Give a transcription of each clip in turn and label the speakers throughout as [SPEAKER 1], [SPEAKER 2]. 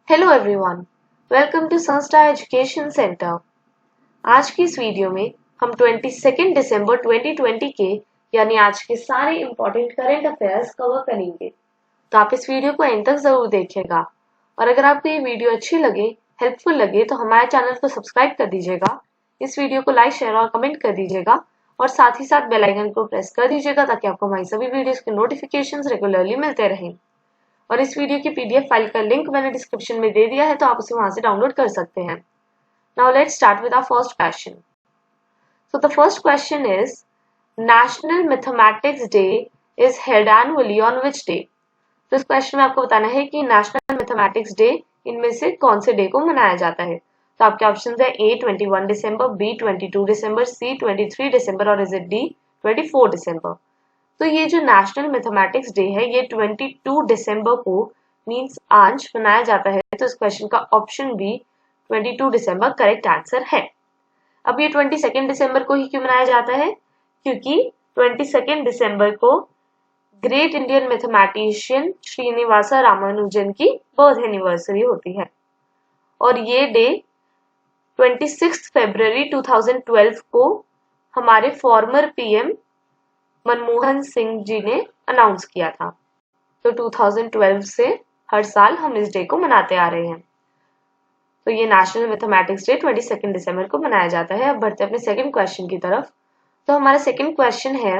[SPEAKER 1] Hello everyone, welcome to संस्था education centre. आज की इस वीडियो में हम 22 दिसंबर 2020 के यानी आज के सारे इम्पोर्टेंट करंट अफेयर्स कवर करेंगे। तो आप इस वीडियो को एंड तक जरूर देखिएगा और अगर आपको ये वीडियो अच्छी लगे, हेल्पफुल लगे तो हमारे चैनल को सब्सक्राइब कर दीजिएगा, इस वीडियो को लाइक, शेयर और कमेंट कर दीजिएगा और साथ ही साथ बेल आइकन को प्रेस कर दीजिएगा ताकि आपको हमारी सभी वीडियोस के नोटिफिकेशंस रेगुलरली मिलते रहें। और इस वीडियो की पीडीएफ फाइल का लिंक मैंने डिस्क्रिप्शन में दे दिया है, तो आप उसे वहां से डाउनलोड कर सकते हैं। Now let's start with our first question. So the first question is national mathematics day is held annually on which day. तो इस क्वेश्चन में आपको बताना है कि नेशनल मैथमेटिक्स डे इनमें से कौन से डे को मनाया जाता है। तो आपके ऑप्शन है ए 21 दिसंबर, बी 22 दिसंबर, सी 23 दिसंबर और इज इट डी 24 दिसंबर। तो ये जो नेशनल मैथमेटिक्स डे है ये 22 दिसंबर को मींस आज मनाया जाता है। तो इस क्वेश्चन का ऑप्शन बी 22 दिसंबर करेक्ट आंसर है। अब ये 22 दिसंबर को ही क्यों मनाया जाता है? क्योंकि 22 दिसंबर को great Indian mathematician Srinivasa Ramanujan की बर्थ एनिवर्सरी होती है और ये डे 26 फरवरी 2012 को हमारे फॉर्मर पीएम मनमोहन सिंह जी ने अनाउंस किया था। तो 2012 से हर साल हम इस डे को मनाते आ रहे हैं। तो ये नेशनल मैथमेटिक्स डे 22 दिसंबर को मनाया जाता है। अब बढ़ते हैं अपने सेकंड क्वेश्चन की तरफ। तो हमारा सेकंड क्वेश्चन है,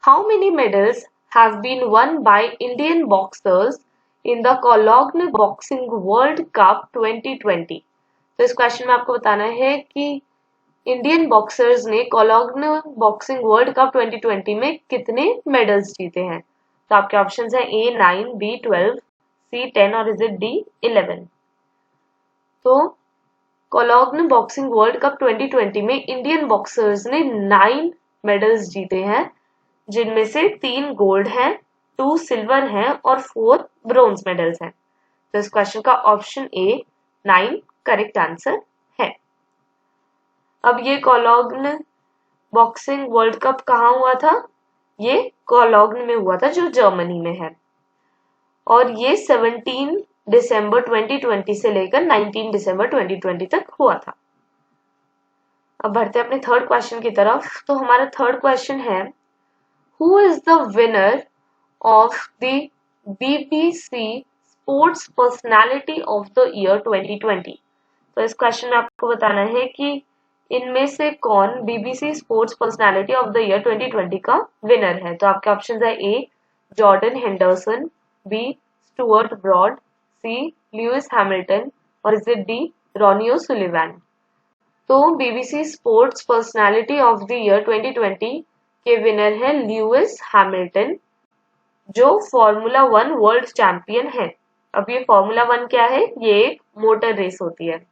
[SPEAKER 1] how many medals have been won by Indian boxers in the Cologne boxing world cup 2020। तो इस क्वेश्चन में आपको बताना है कि इंडियन बॉक्सर्स ने कोलोग्न बॉक्सिंग वर्ल्ड कप 2020 में कितने मेडल्स जीते हैं। तो आपके ऑप्शंस हैं ए 9, बी 12, सी 10 और इज इट डी 11। तो कोलोग्न बॉक्सिंग वर्ल्ड कप 2020 में इंडियन बॉक्सर्स ने 9 मेडल्स जीते हैं, जिनमें से 3 गोल्ड हैं, 2 सिल्वर हैं और 4 ब्रोंज मेडल्स हैं। तो इस क्वेश्चन का ऑप्शन ए 9 करेक्ट आंसर है। अब ये कोलोग्न बॉक्सिंग वर्ल्ड कप कहाँ हुआ था? ये कोलोग्न में हुआ था जो जर्मनी में है और ये 17 दिसंबर 2020 से लेकर 19 दिसंबर 2020 तक हुआ था। अब बढ़ते हैं अपने थर्ड क्वेश्चन की तरफ। तो हमारा थर्ड क्वेश्चन है, who is the winner of the BBC Sports Personality of the Year 2020। तो इस क्वेश्चन में आपको बताना है कि इनमें से कौन BBC Sports Personality of the Year 2020 का विनर है। तो आपके ऑप्शन है A Jordan Henderson, B Stuart Broad, C Lewis Hamilton और is it D Ronnie O'Sullivan. तो BBC Sports Personality of the Year 2020 के विनर है ल्यूइस हैमिल्टन, जो फॉर्मूला 1 वर्ल्ड चैंपियन है। अब ये फॉर्मूला 1 क्या है? ये एक मोटर रेस होती है।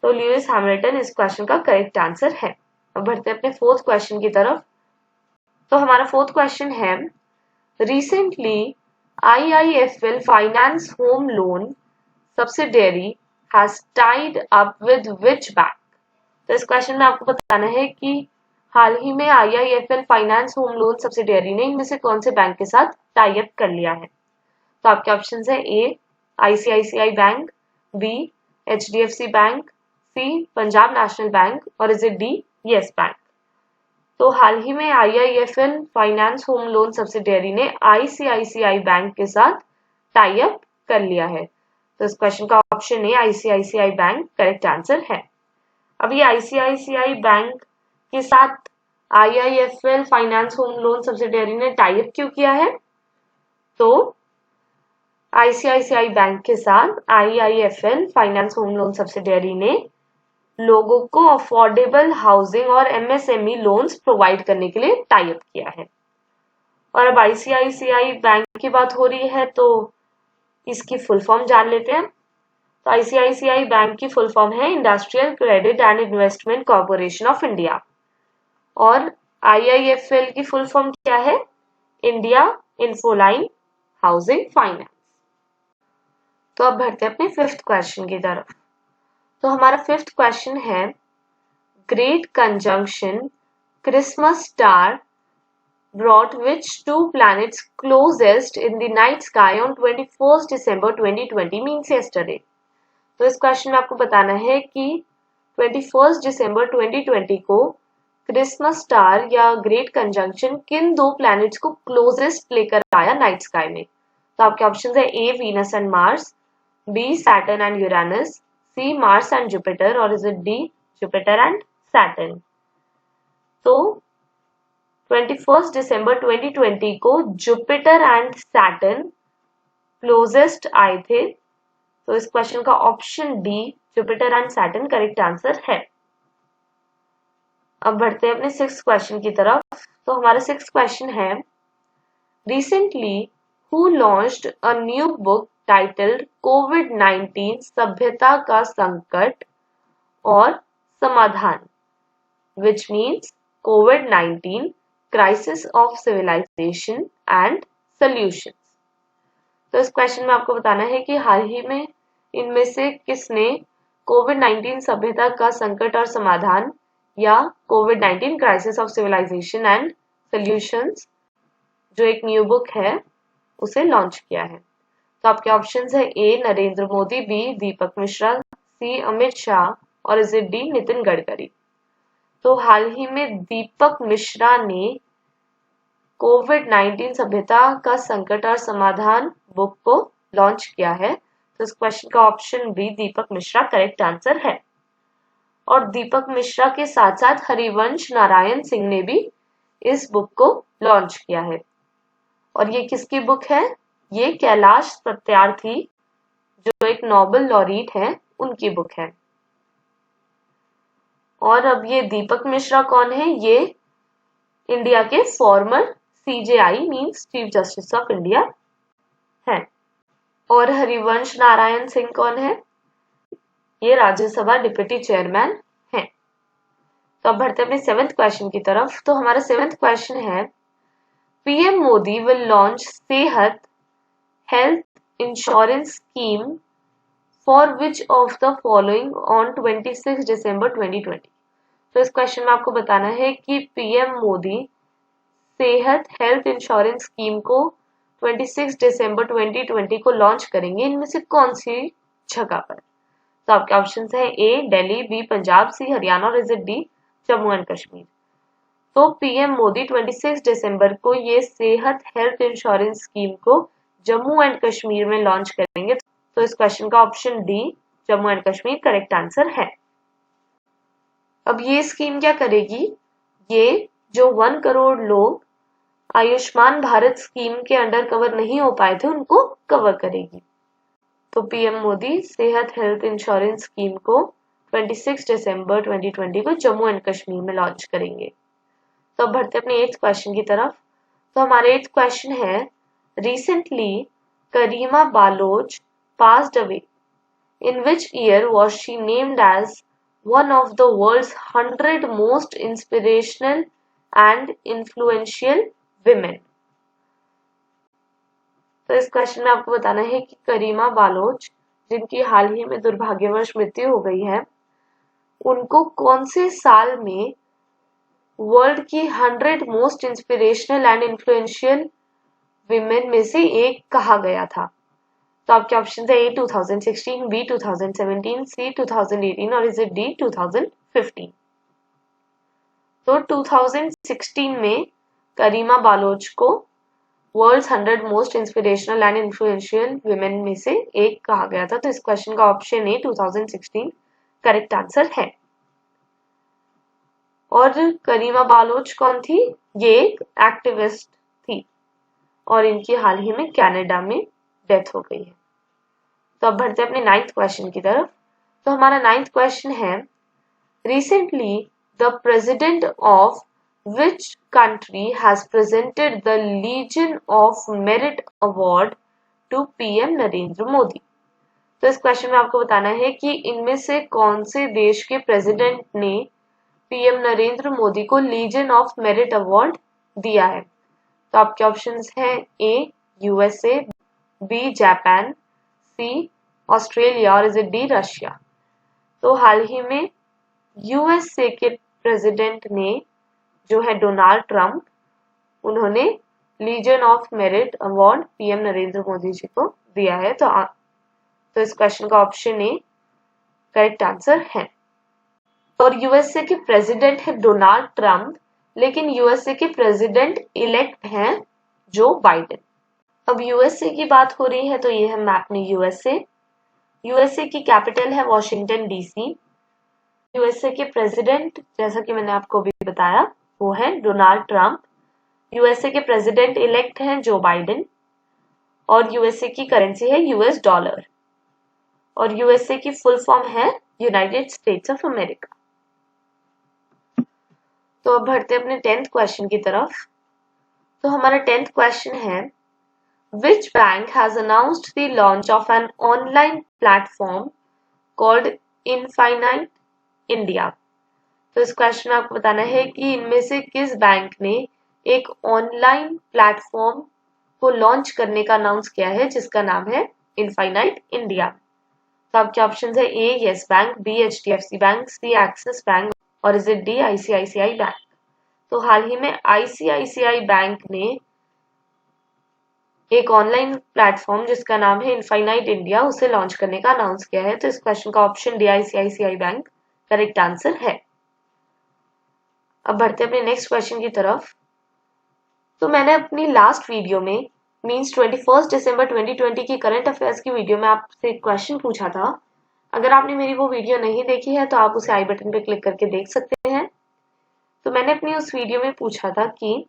[SPEAKER 1] तो ल्यूइस हैमिल्टन इस क्वेश्चन का करेक्ट आंसर है। अब बढ़ते हैं अपने फोर्थ क्वेश्चन की तरफ। तो हमारा फोर्थ क्वेश्चन है, recently IIFL Finance home loan subsidiary has tied up with which bank. तो इस क्वेश्चन में आपको बताना है कि हाल ही में IIFL Finance home loan subsidiary ने इनमें से कौन से बैंक के साथ टाई अप कर लिया है। तो आपके ऑप्शंस है A ICICI Bank, B HDFC Bank, C Punjab National Bank और is it D Yes Bank. तो हाल ही में IIFL Finance home loan subsidiary ने आईसीआईसीआई बैंक के साथ टाई अप कर लिया है। तो इस क्वेश्चन का option A ICICI bank correct answer है। अब ये आईसीआईसीआई बैंक के साथ IIFL Finance home loan subsidiary ने टाई अप क्यों किया है? तो आईसीआईसीआई बैंक के साथ IIFL Finance home loan subsidiary ने लोगों को अफोर्डेबल हाउसिंग और एमएसएमई लोन्स प्रोवाइड करने के लिए टाई अप किया है। और अब आईसीआईसीआई बैंक की बात हो रही है तो इसकी फुल फॉर्म जान लेते हैं। तो आईसीआईसीआई बैंक की फुल फॉर्म है industrial credit and investment corporation of India और आईआईएफएल की फुल फॉर्म क्या है? India Infoline housing finance. तो अब बढ़ते हैं अपने फिफ्थ क्वेश्चन की तरफ। तो हमारा फिफ्थ क्वेश्चन है, great conjunction Christmas star brought which two planets closest in the night sky on 21st December 2020 means yesterday। तो इस क्वेश्चन में आपको बताना है कि 21 दिसंबर 2020 को क्रिसमस स्टार या ग्रेट कंजंक्शन किन दो प्लैनेट्स को क्लोजेस्ट लेकर आया नाइट स्काई में। तो आपके ऑप्शन है A Venus and Mars, B Saturn and Uranus, C Mars and Jupiter और is it D Jupiter and Saturn. तो 21 दिसंबर 2020 को जुपिटर एंड सैटर्न क्लोजेस्ट आए थे। तो इस क्वेश्चन का option D Jupiter and Saturn correct answer है। अब बढ़ते हैं अपने 6th क्वेश्चन की तरफ। तो हमारा 6th क्वेश्चन है, recently who launched a new book titled कोविड-19 सभ्यता का संकट और समाधान, which means COVID-19 Crisis of Civilization and Solutions। तो इस क्वेश्चन में आपको बताना है कि हाल ही में इनमें से किसने कोविड-19 सभ्यता का संकट और समाधान या कोविड-19 crisis of civilisation and solutions जो एक न्यू बुक है उसे लॉन्च किया है। तो आपके ऑप्शंस है ए नरेंद्र मोदी, बी दीपक मिश्रा, सी अमित शाह और is it D Nitin Gadkari. तो हाल ही में दीपक मिश्रा ने कोविड-19 सभ्यता का संकट और समाधान बुक को लॉन्च किया है। तो इस क्वेश्चन का ऑप्शन बी दीपक मिश्रा करेक्ट आंसर है। और दीपक मिश्रा के साथ साथ हरिवंश नारायण सिंह ने भी इस बुक को लॉन्च किया है। और ये किसकी बुक है? ये कैलाश सत्यार्थी जो एक नोबेल लॉरेट है उनकी बुक है। और अब ये दीपक मिश्रा कौन है? ये इंडिया के farmer CJI means chief justice of India है। और हरिवंश नारायण सिंह कौन है? ये राज्यसभा डिप्टी चेयरमैन है। तो अब बढ़ते हैं अपने 7th क्वेश्चन की तरफ। तो हमारा 7th क्वेश्चन है, पीएम मोदी विल लॉन्च सेहत health insurance scheme for which of the following on 26 दिसंबर 2020। तो इस क्वेश्चन में आपको बताना है कि पीएम मोदी सेहत हेल्थ इंश्योरेंस स्कीम को 26 दिसंबर 2020 को लॉन्च करेंगे। इनमें से कौन सी जगह पर? तो आपके ऑप्शंस हैं ए दिल्ली, बी पंजाब, सी हरियाणा और is it D Jammu and Kashmir. तो पीएम मोदी 26 दिसंबर को ये सेहत हेल्थ इंश्योरेंस स्कीम को जम्मू एंड कश्मीर में लॉन्च करेंगे। तो इस क्वेश्चन का option D Jammu and Kashmir correct answer है। अब ये स्कीम क्या करेगी? ये जो 1 करोड़ लोग आयुष्मान भारत स्कीम के अंडर कवर नहीं हो पाए थे उनको कवर करेगी। तो पीएम मोदी सेहत हेल्थ इंश्योरेंस स्कीम को 26 दिसंबर 2020 को जम्मू एंड कश्मीर में लॉन्च करेंगे। तो अब बढ़ते अपने 8th क्वेश्चन की तरफ। तो हमारा 8th क्वेश्चन है, recently Karima Baloch passed away. In which year was she named as one of the world's 100 most inspirational and influential women? तो इस क्वेश्चन में आपको बताना है कि करीमा बालोच जिनकी हाल ही में दुर्भाग्यवश मृत्यु हो गई है, उनको कौन से साल में वर्ल्ड की 100 most inspirational and influential women में से एक कहा गया था। तो आपके ऑप्शन है ए 2016, बी 2017, सी 2018 और इज इट डी 2015। तो 2016 में करीमा बालोच को world's 100 most inspirational and influential women में से एक कहा गया था। तो इस क्वेश्चन का ऑप्शन ए 2016 करेक्ट आंसर है। और करीमा बालोच कौन थी? ये एक एक्टिविस्ट थी और इनकी हाल ही में कनाडा में डेथ हो गई है। तो अब बढ़ते हैं अपने 9th क्वेश्चन की तरफ। तो हमारा 9th क्वेश्चन है, recently the president of which country has presented the legion of merit award to PM Narendra Modi. तो इस क्वेश्चन में आपको बताना है कि इनमें से कौन से देश के प्रेसिडेंट ने पीएम नरेंद्र मोदी को लीजन ऑफ मेरिट अवार्ड दिया है। तो आपके ऑप्शंस हैं A USA, B Japan, C Australia और इज इट डी रशिया। तो हाल ही में यूएसए के प्रेसिडेंट ने जो है डोनाल्ड ट्रंप उन्होंने Legion of merit award PM Narendra Modi ji को दिया है। तो इस क्वेश्चन का ऑप्शन ए करेक्ट आंसर है। और यूएसए के प्रेसिडेंट है डोनाल्ड ट्रंप, लेकिन यूएसए के प्रेसिडेंट इलेक्ट हैं जो बाइडेन। अब यूएसए की बात हो रही है तो ये है मैप में यूएसए। यूएसए की कैपिटल है वॉशिंगटन डीसी। यूएसए के प्रेसिडेंट, जैसा कि मैंने आपको अभी बताया, वो है डोनाल्ड ट्रंप। यूएसए के प्रेसिडेंट इलेक्ट हैं जो बाइडेन। और यूएसए की करेंसी है यूएस डॉलर। और यूएसए की फुल फॉर्म है यूनाइटेड स्टेट्स ऑफ अमेरिका। तो अब बढ़ते अपने 10th क्वेश्चन की तरफ। तो हमारा 10th क्वेश्चन है, which bank has announced the launch of an online platform called infinite India. तो इस क्वेश्चन में आपको बताना है कि इनमें से किस बैंक ने एक ऑनलाइन प्लेटफॉर्म को लॉन्च करने का अनाउंस किया है जिसका नाम है इनफाइनाइट इंडिया। तो आपके ऑप्शन है A Yes Bank, B HDFC Bank, C Axis Bank और is it D ICICI Bank. तो हाल ही में आईसीआईसीआई बैंक ने एक ऑनलाइन प्लेटफॉर्म जिसका नाम है इनफाइनाइट इंडिया उसे लॉन्च करने का अनाउंस किया है। तो इस क्वेश्चन का option D ICICI bank correct answer है। अब बढ़ते अपने नेक्स्ट क्वेश्चन की तरफ। तो मैंने अपनी लास्ट वीडियो में मींस 21 दिसंबर 2020 की करंट अफेयर्स की वीडियो में आपसे एक क्वेश्चन पूछा था। अगर आपने मेरी वो वीडियो नहीं देखी है तो आप उसे आई बटन पे क्लिक करके देख सकते हैं। तो मैंने अपनी उस वीडियो में पूछा था कि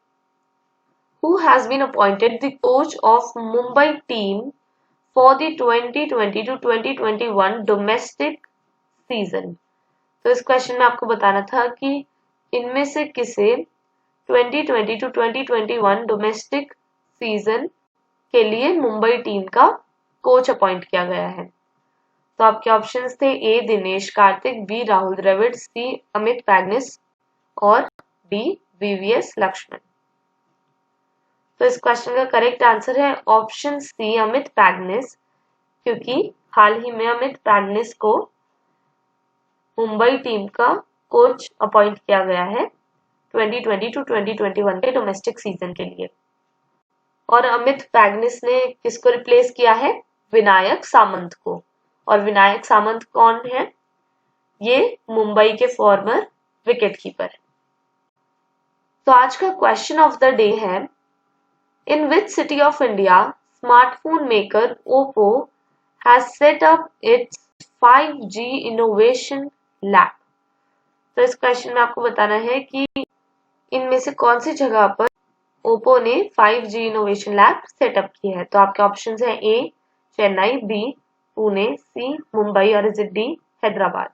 [SPEAKER 1] who has been appointed the coach of Mumbai team for the 2020 to 2021 domestic season। तो इस क्वेश्चन में आपको बताना था कि इनमें से किसे 2020 टू 2021 डोमेस्टिक सीजन के लिए मुंबई टीम का कोच अपॉइंट किया गया है। तो आपके ऑप्शंस थे ए दिनेश कार्तिक, बी राहुल द्रविड़, सी अमित पैगनिस और डी वीवीएस लक्ष्मण। तो इस क्वेश्चन का करेक्ट आंसर है ऑप्शन सी अमित पैगनिस, क्योंकि हाल ही में अमित पैगनिस को मुंबई टीम का कोच अपॉइंट किया गया है 2020 टू 2021 के डोमेस्टिक सीजन के लिए। और अमित पैगनिस ने किसको रिप्लेस किया है? विनायक सामंत को। और विनायक सामंत कौन है? ये मुंबई के फॉर्मर विकेट कीपर। तो आज का क्वेश्चन ऑफ द डे है, in which city of India smartphone maker Oppo has set up its 5G innovation lab. तो इस क्वेश्चन में आपको बताना है कि इनमें से कौन सी जगह पर ओप्पो ने 5G इनोवेशन लैब सेटअप की है। तो आपके ऑप्शंस हैं ए चेन्नई, बी पुणे, सी मुंबई और इज इट डी हैदराबाद।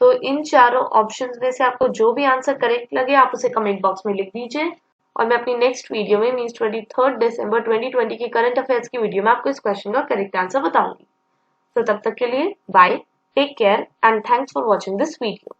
[SPEAKER 1] तो इन चारों ऑप्शंस में से आपको जो भी आंसर करेक्ट लगे आप उसे कमेंट बॉक्स में लिख दीजिए और मैं अपनी नेक्स्ट वीडियो में मींस 23 दिसंबर 2020 की करंट अफेयर्स की वीडियो में आपको इस क्वेश्चन का करेक्ट आंसर बताऊंगी। तो तब तक के लिए bye, take care and thanks for watching this video.